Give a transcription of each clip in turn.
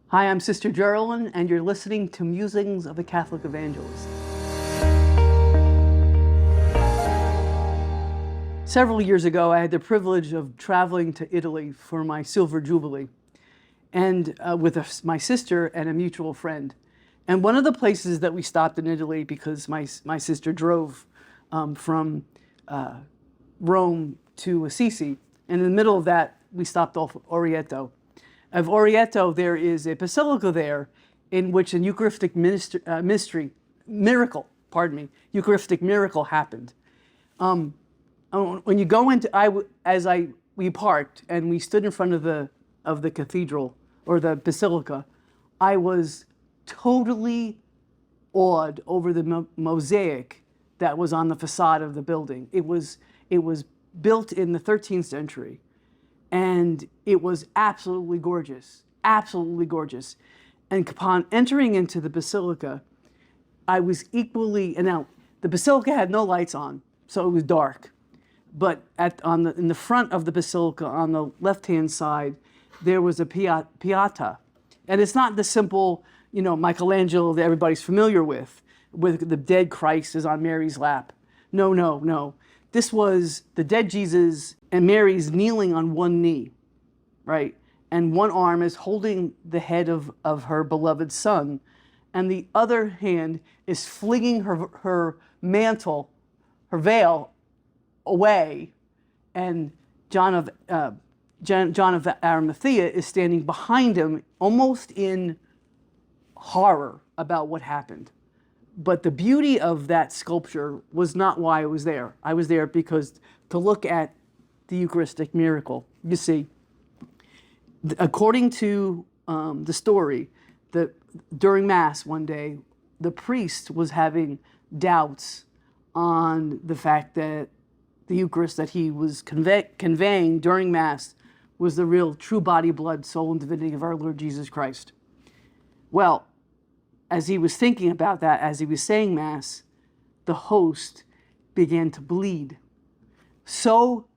Hi, I'm Sister Geralyn, and you're listening to Musings of a Catholic Evangelist. Several years ago, I had the privilege of traveling to Italy for my Silver Jubilee, and with my sister and a mutual friend. And one of the places that we stopped in Italy, because my sister drove from Rome to Assisi, and in the middle of that, we stopped off Orvieto. Of Orvieto, there is a basilica there in which a Eucharistic Eucharistic miracle happened. When you go into, we parked and we stood in front of the cathedral or the basilica, I was totally awed over the mosaic that was on the facade of the building. It was built in the 13th century. And it was absolutely gorgeous, absolutely gorgeous. And upon entering into the basilica, I was equally, and now the basilica had no lights on, so it was dark. But in the front of the basilica, on the left-hand side, there was a pieta. And it's not the simple, Michelangelo that everybody's familiar with the dead Christ is on Mary's lap. No. This was the dead Jesus, and Mary's kneeling on one knee, right? And one arm is holding the head of her beloved son, and the other hand is flinging her mantle, her veil, away, and John of Arimathea is standing behind him, almost in horror about what happened. But the beauty of that sculpture was not why I was there. I was there because to look at the Eucharistic miracle. You see, according to the story, that during Mass one day, the priest was having doubts on the fact that the Eucharist that he was conveying during Mass was the real true body, blood, soul, and divinity of our Lord Jesus Christ. Well, as he was thinking about that, as he was saying Mass, the host began to bleed. So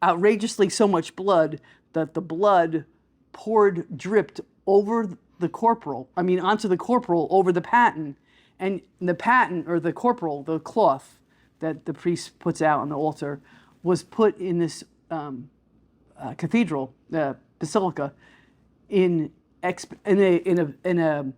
outrageously, so much blood that the blood dripped over the corporal, onto the corporal over the paten. And the paten, or the corporal, the cloth that the priest puts out on the altar, was put in this cathedral, basilica, in a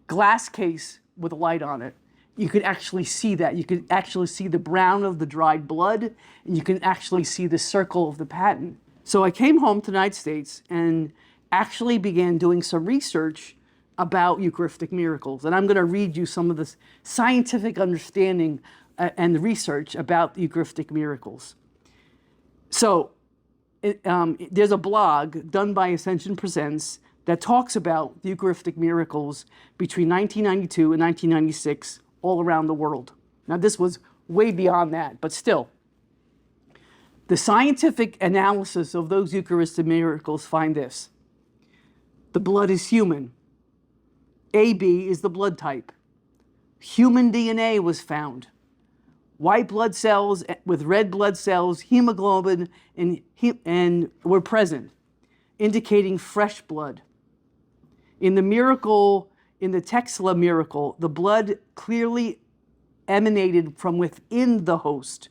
glass case with a light on it. You could actually see that. You could actually see the brown of the dried blood, and you can actually see the circle of the paten. So I came home to the United States and actually began doing some research about Eucharistic miracles. And I'm going to read you some of the scientific understanding and the research about the Eucharistic miracles. So there's a blog done by Ascension Presents that talks about the Eucharistic miracles between 1992 and 1996 all around the world. Now, this was way beyond that, but still. The scientific analysis of those Eucharistic miracles find this. The blood is human. AB is the blood type. Human DNA was found. White blood cells with red blood cells, hemoglobin, and were present, indicating fresh blood. In the Texla miracle, the blood clearly emanated from within the host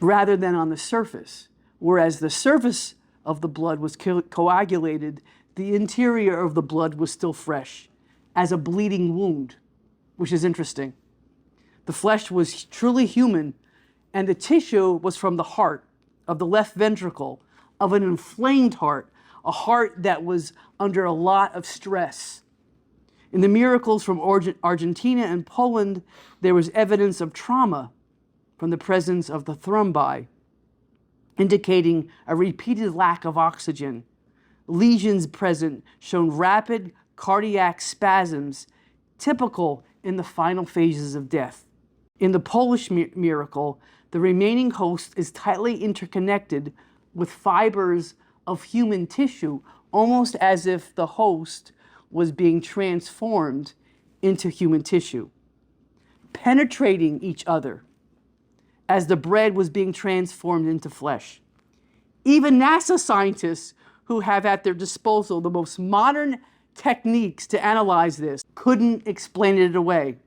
rather than on the surface. Whereas the surface of the blood was coagulated, the interior of the blood was still fresh, as a bleeding wound, which is interesting. The flesh was truly human, and the tissue was from the heart, of the left ventricle, of an inflamed heart, a heart that was under a lot of stress. In the miracles from Argentina and Poland, there was evidence of trauma from the presence of the thrombi, indicating a repeated lack of oxygen. Lesions present shown rapid cardiac spasms, typical in the final phases of death. In the Polish miracle, the remaining host is tightly interconnected with fibers of human tissue, almost as if the host was being transformed into human tissue, penetrating each other as the bread was being transformed into flesh. Even NASA scientists, who have at their disposal the most modern techniques to analyze this, couldn't explain it away.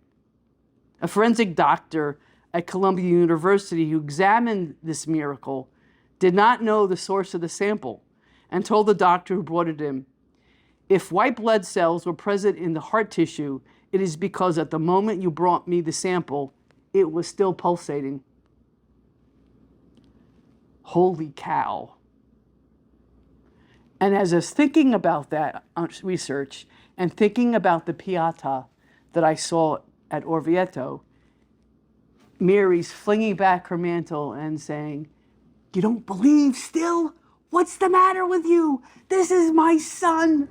A forensic doctor at Columbia University who examined this miracle did not know the source of the sample and told the doctor who brought it in, "If white blood cells were present in the heart tissue, it is because at the moment you brought me the sample, it was still pulsating." Holy cow. And as I was thinking about that research and thinking about the Pietà that I saw at Orvieto, Mary's flinging back her mantle and saying, "You don't believe still? What's the matter with you? This is my son."